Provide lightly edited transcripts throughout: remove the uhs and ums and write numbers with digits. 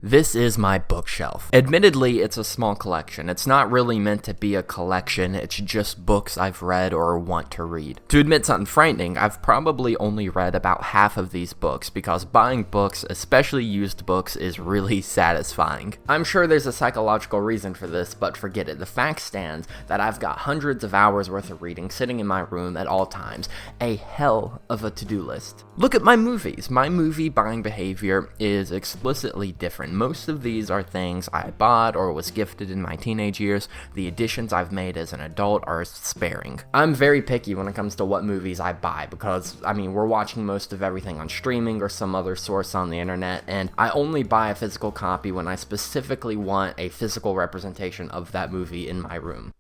This is my bookshelf. Admittedly, it's a small collection. It's not really meant to be a collection, it's just books I've read or want to read. To admit something frightening, I've probably only read about half of these books because buying books, especially used books, is really satisfying. I'm sure there's a psychological reason for this, but forget it. The fact stands that I've got hundreds of hours worth of reading sitting in my room at all times. A hell of a to-do list. Look at my movies. My movie buying behavior is explicitly different. Most of these are things I bought or was gifted in my teenage years. The additions I've made as an adult are sparing. I'm very picky when it comes to what movies I buy because, we're watching most of everything on streaming or some other source on the internet, and I only buy a physical copy when I specifically want a physical representation of that movie in my room.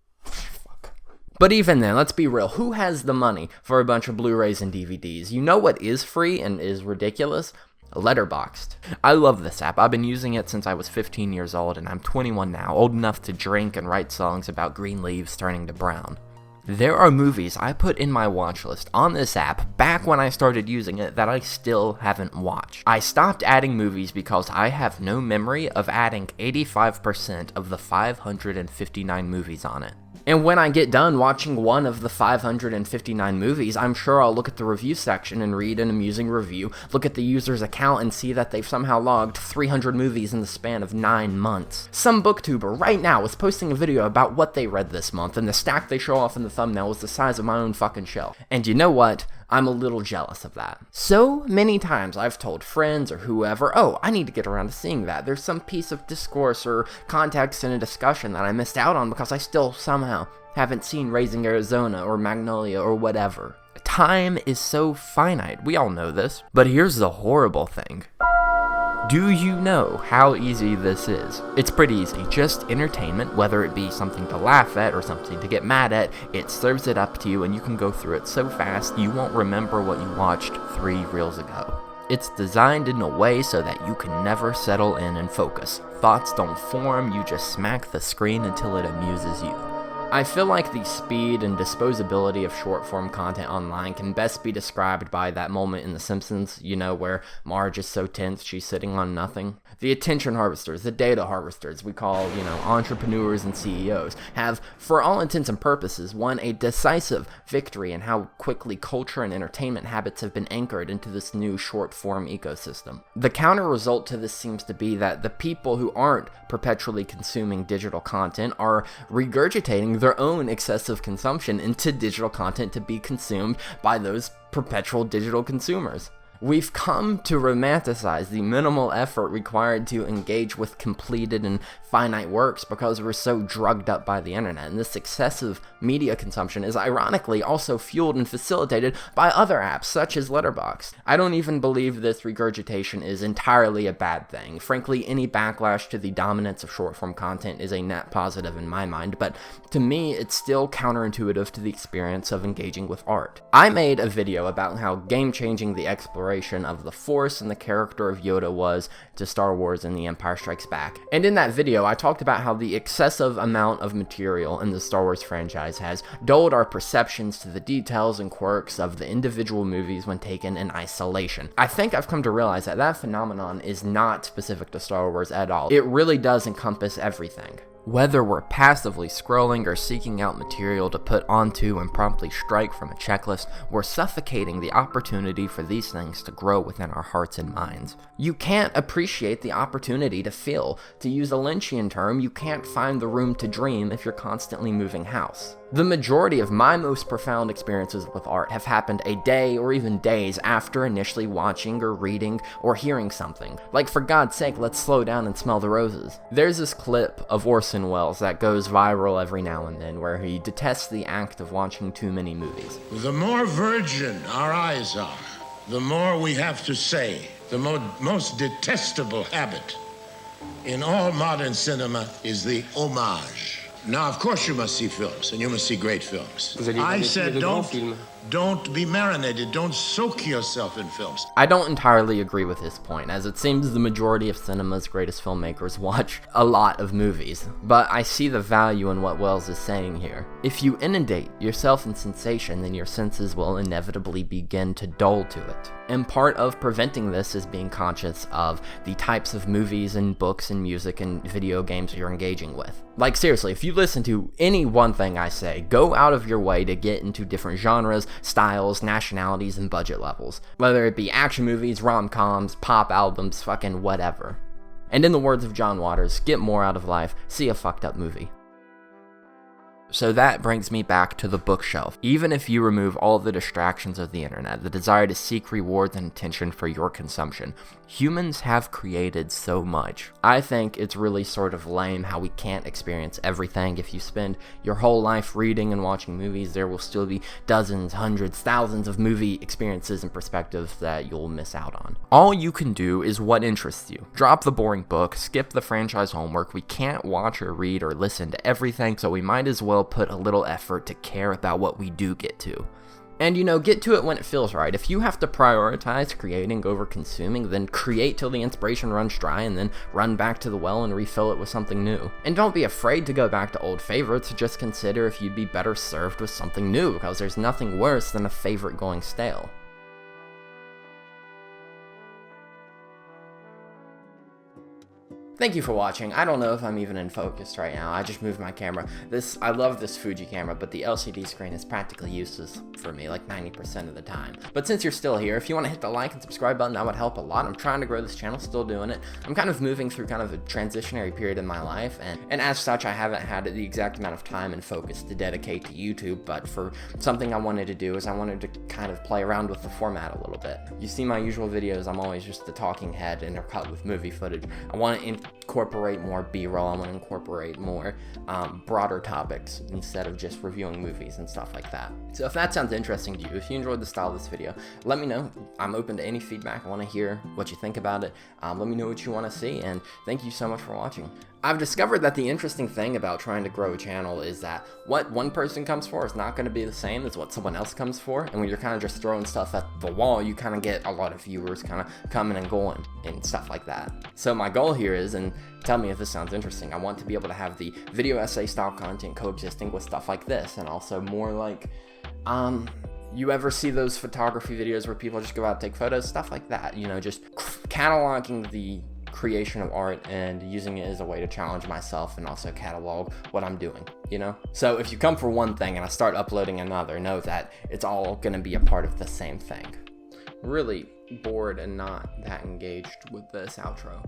But even then, let's be real, who has the money for a bunch of Blu-rays and DVDs? You know what is free and is ridiculous? Letterboxd. I love this app. I've been using it since I was 15 years old, and I'm 21 now, old enough to drink and write songs about green leaves turning to brown. There are movies I put in my watch list on this app back when I started using it that I still haven't watched. I stopped adding movies because I have no memory of adding 85% of the 559 movies on it. And when I get done watching one of the 559 movies, I'm sure I'll look at the review section and read an amusing review, look at the user's account and see that they've somehow logged 300 movies in the span of 9 months. Some booktuber right now is posting a video about what they read this month, and the stack they show off in the thumbnail is the size of my own fucking shelf. And you know what? I'm a little jealous of that. So many times I've told friends or whoever, oh, I need to get around to seeing that. There's some piece of discourse or context in a discussion that I missed out on because I still somehow haven't seen Raising Arizona or Magnolia or whatever. Time is so finite. We all know this. But here's the horrible thing. Do you know how easy this is? It's pretty easy. Just entertainment, whether it be something to laugh at or something to get mad at, it serves it up to you and you can go through it so fast you won't remember what you watched 3 reels ago. It's designed in a way so that you can never settle in and focus. Thoughts don't form, you just smack the screen until it amuses you. I feel like the speed and disposability of short-form content online can best be described by that moment in The Simpsons, where Marge is so tense she's sitting on nothing. The attention harvesters, the data harvesters we call, entrepreneurs and CEOs, have, for all intents and purposes, won a decisive victory in how quickly culture and entertainment habits have been anchored into this new short-form ecosystem. The counter result to this seems to be that the people who aren't perpetually consuming digital content are regurgitating their own excessive consumption into digital content to be consumed by those perpetual digital consumers. We've come to romanticize the minimal effort required to engage with completed and finite works because we're so drugged up by the internet, and this excessive media consumption is ironically also fueled and facilitated by other apps such as Letterboxd. I don't even believe this regurgitation is entirely a bad thing. Frankly, any backlash to the dominance of short-form content is a net positive in my mind, but to me, it's still counterintuitive to the experience of engaging with art. I made a video about how game-changing the exploration of the Force and the character of Yoda was to Star Wars and The Empire Strikes Back. And in that video, I talked about how the excessive amount of material in the Star Wars franchise has dulled our perceptions to the details and quirks of the individual movies when taken in isolation. I think I've come to realize that that phenomenon is not specific to Star Wars at all. It really does encompass everything. Whether we're passively scrolling or seeking out material to put onto and promptly strike from a checklist, we're suffocating the opportunity for these things to grow within our hearts and minds. You can't appreciate the opportunity to feel. To use a Lynchian term, you can't find the room to dream if you're constantly moving house. The majority of my most profound experiences with art have happened a day or even days after initially watching or reading or hearing something. Like, for God's sake, let's slow down and smell the roses. There's this clip of Orson Welles that goes viral every now and then where he detests the act of watching too many movies. The more virgin our eyes are, the more we have to say. The most detestable habit in all modern cinema is the homage. Now, of course, you must see films, and you must see great films. I said don't Don't be marinated. Don't soak yourself in films. I don't entirely agree with his point, as it seems the majority of cinema's greatest filmmakers watch a lot of movies, but I see the value in what Wells is saying here. If you inundate yourself in sensation, then your senses will inevitably begin to dull to it. And part of preventing this is being conscious of the types of movies and books and music and video games you're engaging with. Like seriously, if you listen to any one thing I say, go out of your way to get into different genres, styles, nationalities, and budget levels. Whether it be action movies, rom-coms, pop albums, fucking whatever. And in the words of John Waters, get more out of life, see a fucked up movie. So that brings me back to the bookshelf. Even if you remove all the distractions of the internet, the desire to seek rewards and attention for your consumption, humans have created so much. I think it's really sort of lame how we can't experience everything. If you spend your whole life reading and watching movies, there will still be dozens, hundreds, thousands of movie experiences and perspectives that you'll miss out on. All you can do is what interests you. Drop the boring book, skip the franchise homework. We can't watch or read or listen to everything, so we might as well put a little effort to care about what we do get to. And get to it when it feels right. If you have to prioritize creating over consuming, then create till the inspiration runs dry and then run back to the well and refill it with something new. And don't be afraid to go back to old favorites, just consider if you'd be better served with something new, because there's nothing worse than a favorite going stale. Thank you for watching. I don't know if I'm even in focus right now. I just moved my camera. I love this Fuji camera, but the LCD screen is practically useless for me, like 90% of the time. But since you're still here, if you want to hit the like and subscribe button, that would help a lot. I'm trying to grow this channel, still doing it. I'm kind of moving through kind of a transitionary period in my life, and as such, I haven't had the exact amount of time and focus to dedicate to YouTube, but for something I wanted to do is I wanted to kind of play around with the format a little bit. You see my usual videos, I'm always just the talking head intercut with movie footage. I want to incorporate more B-roll. I want to incorporate more broader topics instead of just reviewing movies and stuff like that. So if that sounds interesting to you, if you enjoyed the style of this video, let me know. I'm open to any feedback. I want to hear what you think about it. Let me know what you want to see, and thank you so much for watching. I've discovered that the interesting thing about trying to grow a channel is that what one person comes for is not going to be the same as what someone else comes for, and when you're kind of just throwing stuff at the wall, you kind of get a lot of viewers kind of coming and going and stuff like that. So my goal here is, and tell me if this sounds interesting, I want to be able to have the video essay style content coexisting with stuff like this, and also more like, you ever see those photography videos where people just go out and take photos, stuff like that, just cataloging the creation of art and using it as a way to challenge myself and also catalog what I'm doing, So if you come for one thing and I start uploading another, know that it's all going to be a part of the same thing. Really bored and not that engaged with this outro.